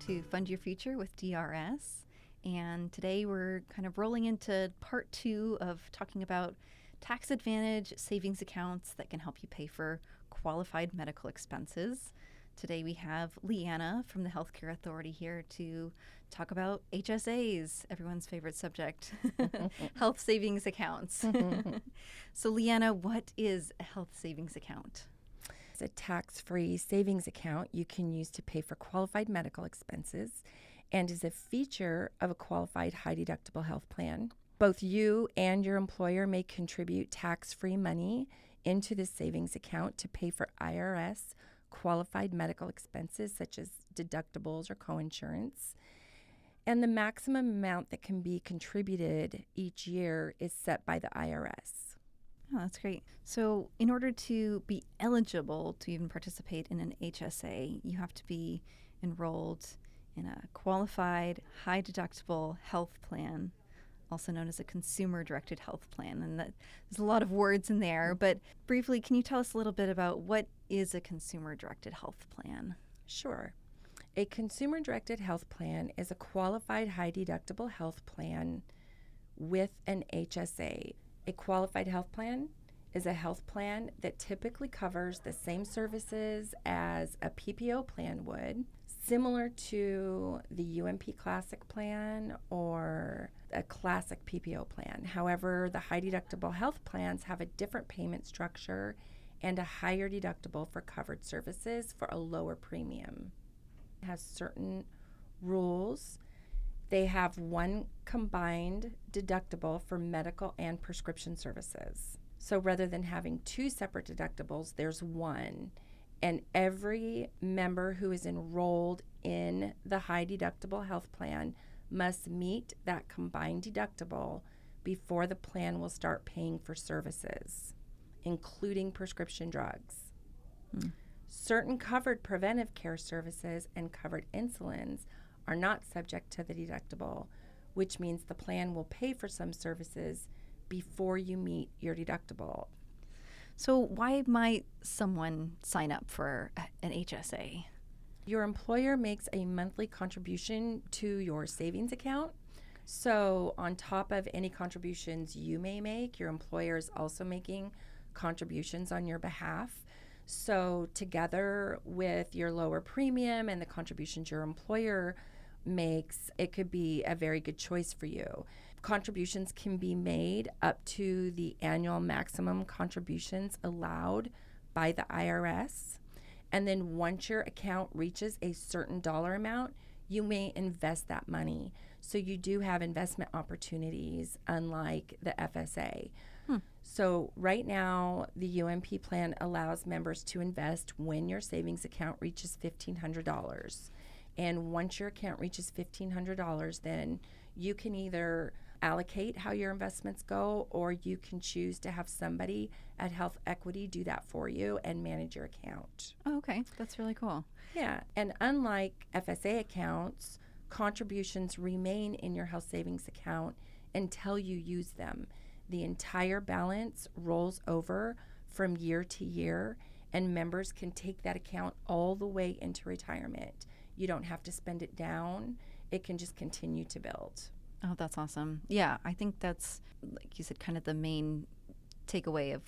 to Fund Your Future with DRS. And today we're kind of rolling into part 2 of talking about tax advantage savings accounts that can help you pay for qualified medical expenses. Today we have Leanna from the Healthcare Authority here to talk about HSAs, everyone's favorite subject, health savings accounts. So Leanna, what is a health savings account? It's a tax-free savings account you can use to pay for qualified medical expenses and is a feature of a qualified high-deductible health plan. Both you and your employer may contribute tax-free money into this savings account to pay for IRS qualified medical expenses such as deductibles or coinsurance. And the maximum amount that can be contributed each year is set by the IRS. Oh, that's great. So in order to be eligible to even participate in an HSA, you have to be enrolled in a qualified, high-deductible health plan, also known as a consumer-directed health plan. And there's a lot of words in there, but briefly, can you tell us a little bit about what is a consumer-directed health plan? Sure. A consumer-directed health plan is a qualified high-deductible health plan with an HSA. A qualified health plan is a health plan that typically covers the same services as a PPO plan would, similar to the UMP Classic plan or a classic PPO plan. However, the high deductible health plans have a different payment structure and a higher deductible for covered services for a lower premium. It has certain rules. They have one combined deductible for medical and prescription services. So rather than having two separate deductibles, there's one. And every member who is enrolled in the high deductible health plan must meet that combined deductible before the plan will start paying for services, including prescription drugs. Certain covered preventive care services and covered insulins are not subject to the deductible, which means the plan will pay for some services before you meet your deductible. So why might someone sign up for an HSA? Your employer makes a monthly contribution to your savings account. So on top of any contributions you may make, your employer is also making contributions on your behalf. So together with your lower premium and the contributions your employer makes, it could be a very good choice for you. Contributions can be made up to the annual maximum contributions allowed by the IRS. And then once your account reaches a certain dollar amount, you may invest that money. So you do have investment opportunities, unlike the FSA. So right now, the UMP plan allows members to invest when your savings account reaches $1,500. And once your account reaches $1,500, then you can either allocate how your investments go, or you can choose to have somebody at Health Equity do that for you and manage your account. Oh, okay. That's really cool. Yeah. And unlike FSA accounts, contributions remain in your health savings account until you use them. The entire balance rolls over from year to year, and members can take that account all the way into retirement. You don't have to spend it down. It can just continue to build. Oh, that's awesome. Yeah, I think that's, like you said, kind of the main takeaway of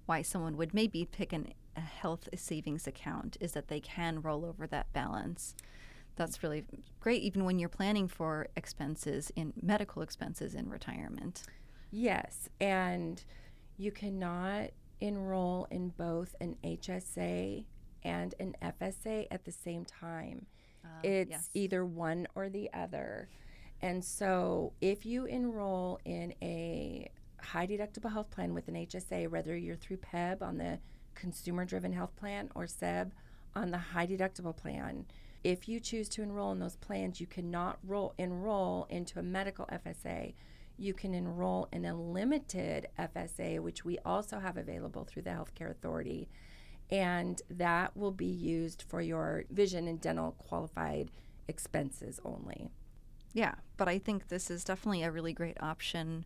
why someone would maybe pick a health savings account is that they can roll over that balance. That's really great, even when you're planning for medical expenses in retirement. Yes, and you cannot enroll in both an HSA and an FSA at the same time. It's either one or the other. And so if you enroll in a high deductible health plan with an HSA, whether you're through PEB on the consumer driven health plan or SEB on the high deductible plan, if you choose to enroll in those plans, you cannot enroll into a medical FSA. You can enroll in a limited FSA, which we also have available through the Healthcare Authority, and that will be used for your vision and dental qualified expenses only. Yeah, but I think this is definitely a really great option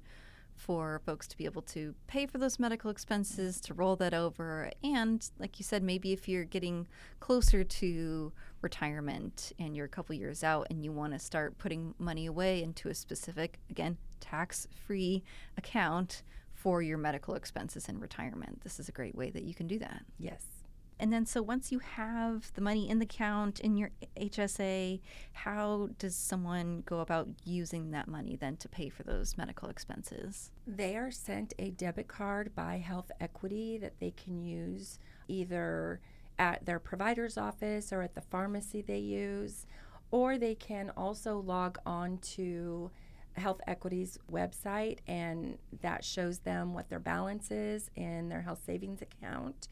for folks to be able to pay for those medical expenses, to roll that over. And like you said, maybe if you're getting closer to retirement and you're a couple years out and you want to start putting money away into a specific, again, tax-free account for your medical expenses in retirement, this is a great way that you can do that. Yes. And then, so once you have the money in the account in your HSA, how does someone go about using that money then to pay for those medical expenses? They are sent a debit card by Health Equity that they can use either at their provider's office or at the pharmacy they use, or they can also log on to Health Equity's website, and that shows them what their balance is in their health savings account.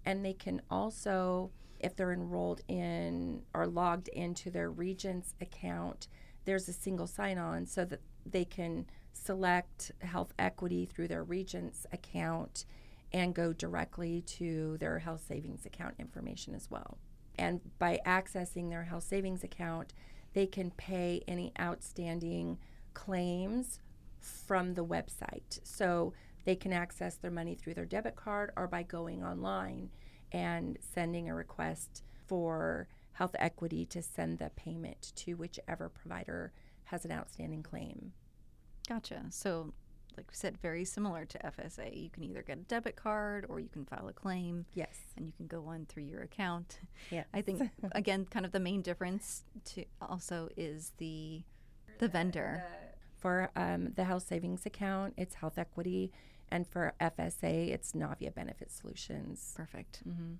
And they can also, if they're enrolled in or logged into their Regents account, there's a single sign-on so that they can select Health Equity through their Regents account and go directly to their health savings account information as well. And by accessing their health savings account, they can pay any outstanding claims from the website. So they can access their money through their debit card or by going online and sending a request for Health Equity to send the payment to whichever provider has an outstanding claim. Gotcha. So, like we said, very similar to FSA. You can either get a debit card or you can file a claim. Yes. And you can go on through your account. Yes. I think, again, kind of the main difference to also is the vendor. For the health savings account, it's Health Equity, and for FSA, it's Navia Benefit Solutions. Perfect. Mm-hmm.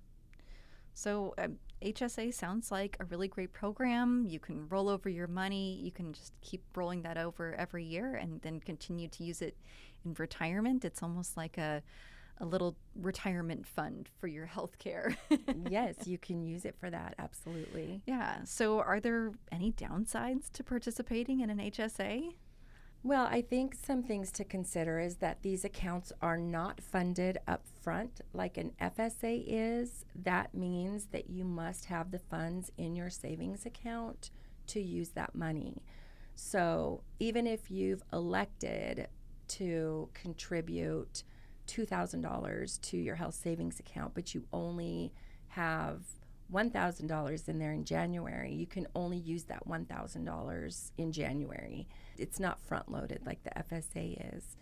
So HSA sounds like a really great program. You can roll over your money. You can just keep rolling that over every year and then continue to use it in retirement. It's almost like a little retirement fund for your health care. Yes, you can use it for that. Absolutely. Yeah. So are there any downsides to participating in an HSA? Well, I think some things to consider is that these accounts are not funded up front like an FSA is. That means that you must have the funds in your savings account to use that money. So even if you've elected to contribute $2,000 to your health savings account, but you only have $1,000 in there in January, you can only use that $1,000 in January. It's not front loaded like the FSA is.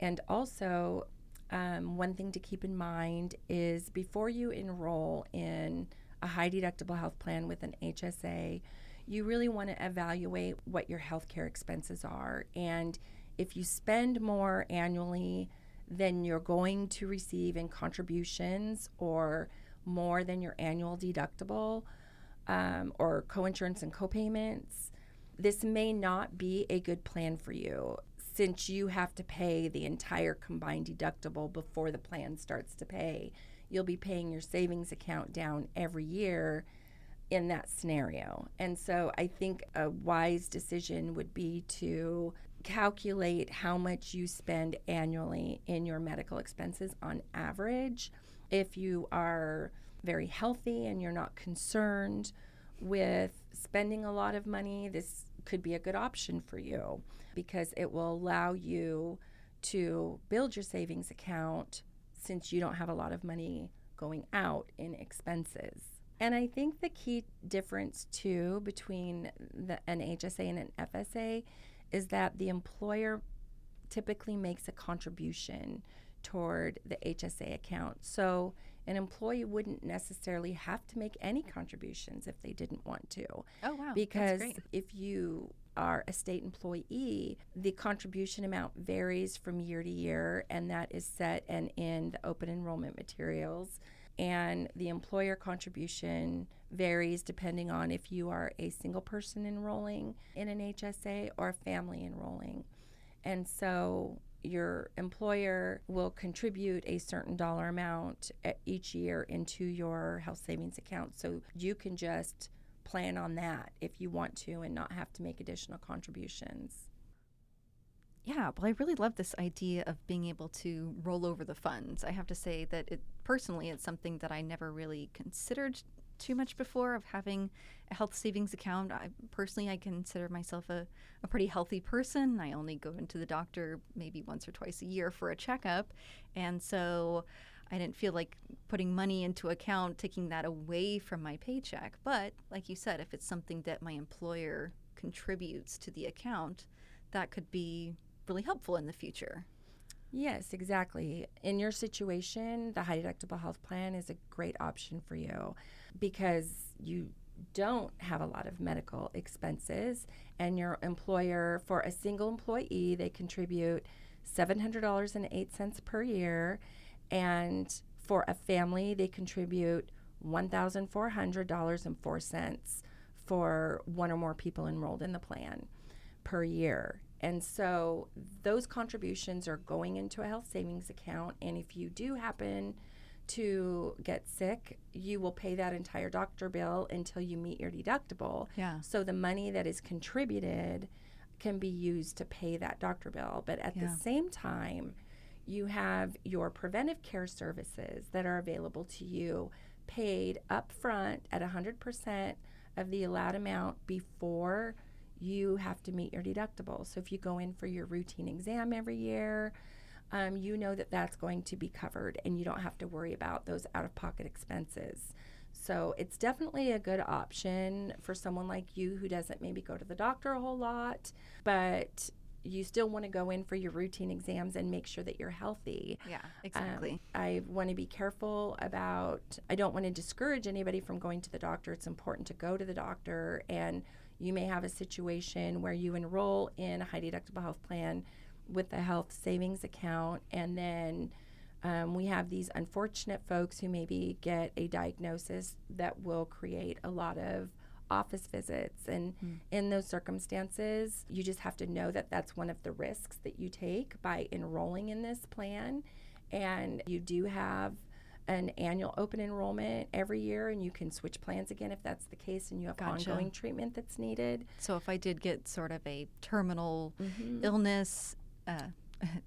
And also, one thing to keep in mind is before you enroll in a high deductible health plan with an HSA, you really want to evaluate what your healthcare expenses are. And if you spend more annually than you're going to receive in contributions or more than your annual deductible or coinsurance and copayments, this may not be a good plan for you since you have to pay the entire combined deductible before the plan starts to pay. You'll be paying your savings account down every year in that scenario. And so I think a wise decision would be to calculate how much you spend annually in your medical expenses on average. If you are very healthy and you're not concerned with spending a lot of money, this could be a good option for you because it will allow you to build your savings account since you don't have a lot of money going out in expenses. And I think the key difference too between an HSA and an FSA is that the employer typically makes a contribution toward the HSA account. So an employee wouldn't necessarily have to make any contributions if they didn't want to. Oh, wow. Because That's great. if you are a state employee, the contribution amount varies from year to year, and that is set and in the open enrollment materials. And the employer contribution varies depending on if you are a single person enrolling in an HSA or a family enrolling. And so your employer will contribute a certain dollar amount each year into your health savings account. So you can just plan on that if you want to and not have to make additional contributions. Yeah, well, I really love this idea of being able to roll over the funds. I have to say that personally, it's something that I never really considered too much before of having a health savings account. I consider myself a pretty healthy person. I only go into the doctor maybe once or twice a year for a checkup. And so I didn't feel like putting money into account, taking that away from my paycheck. But like you said, if it's something that my employer contributes to the account, that could be really helpful in the future. Yes, exactly. In your situation, the high deductible health plan is a great option for you because you don't have a lot of medical expenses, and your employer, for a single employee, they contribute $700.08 per year, and for a family, they contribute $1,400.04 for one or more people enrolled in the plan per year. And so those contributions are going into a health savings account. And if you do happen to get sick, you will pay that entire doctor bill until you meet your deductible. Yeah. So the money that is contributed can be used to pay that doctor bill. But at the same time, you have your preventive care services that are available to you paid up front at 100% of the allowed amount before you have to meet your deductible. So if you go in for your routine exam every year, you know that that's going to be covered and you don't have to worry about those out-of-pocket expenses. So it's definitely a good option for someone like you who doesn't maybe go to the doctor a whole lot, but you still want to go in for your routine exams and make sure that you're healthy. Yeah, exactly. I want to be careful about, I don't want to discourage anybody from going to the doctor. It's important to go to the doctor, and you may have a situation where you enroll in a high deductible health plan with a health savings account, and then we have these unfortunate folks who maybe get a diagnosis that will create a lot of office visits. And in those circumstances, you just have to know that that's one of the risks that you take by enrolling in this plan. And you do have an annual open enrollment every year, and you can switch plans again if that's the case and you have ongoing treatment that's needed. So if I did get sort of a terminal illness,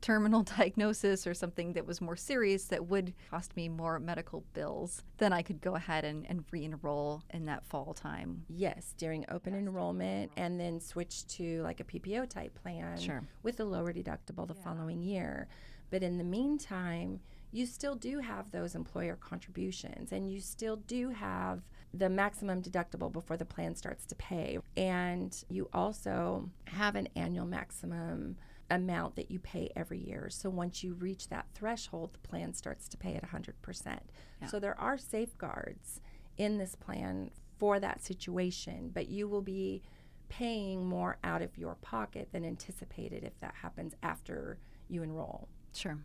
terminal diagnosis, or something that was more serious that would cost me more medical bills, then I could go ahead and re-enroll in that fall time. Yes, during open enrollment, and then switch to like a PPO type plan with a lower deductible the following year. But in the meantime, you still do have those employer contributions, and you still do have the maximum deductible before the plan starts to pay. And you also have an annual maximum amount that you pay every year. So once you reach that threshold, the plan starts to pay at 100%. Yeah. So there are safeguards in this plan for that situation, but you will be paying more out of your pocket than anticipated if that happens after you enroll. Sure.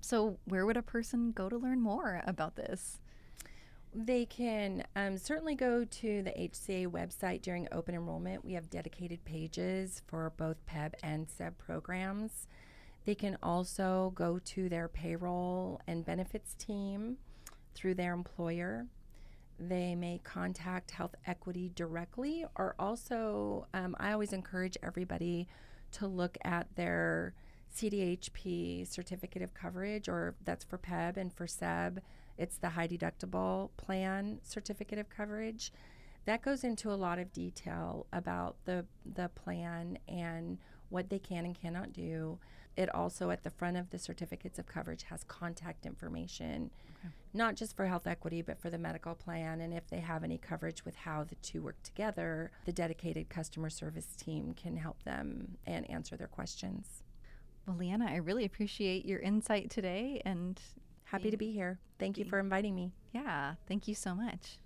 So where would a person go to learn more about this? They can certainly go to the HCA website during open enrollment. We have dedicated pages for both PEB and SEB programs. They can also go to their payroll and benefits team through their employer. They may contact Health Equity directly, or also I always encourage everybody to look at their CDHP certificate of coverage, or that's for PEB, and for SEB, it's the high deductible plan certificate of coverage. That goes into a lot of detail about the plan and what they can and cannot do. It also, at the front of the certificates of coverage, has contact information, not just for Health Equity, but for the medical plan. And if they have any coverage with how the two work together, the dedicated customer service team can help them and answer their questions. Well, Leanna, I really appreciate your insight today, and happy to be here. Thank you for inviting me. Yeah, thank you so much.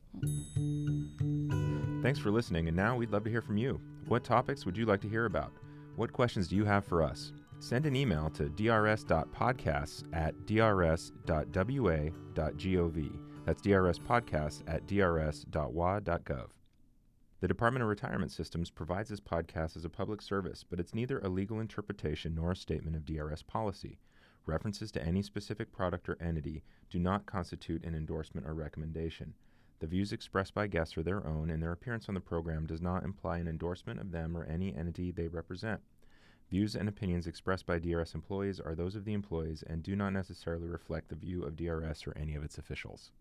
Thanks for listening, and now we'd love to hear from you. What topics would you like to hear about? What questions do you have for us? Send an email to drs.podcasts@drs.wa.gov. That's drspodcasts@drs.wa.gov. The Department of Retirement Systems provides this podcast as a public service, but it's neither a legal interpretation nor a statement of DRS policy. References to any specific product or entity do not constitute an endorsement or recommendation. The views expressed by guests are their own, and their appearance on the program does not imply an endorsement of them or any entity they represent. Views and opinions expressed by DRS employees are those of the employees and do not necessarily reflect the view of DRS or any of its officials.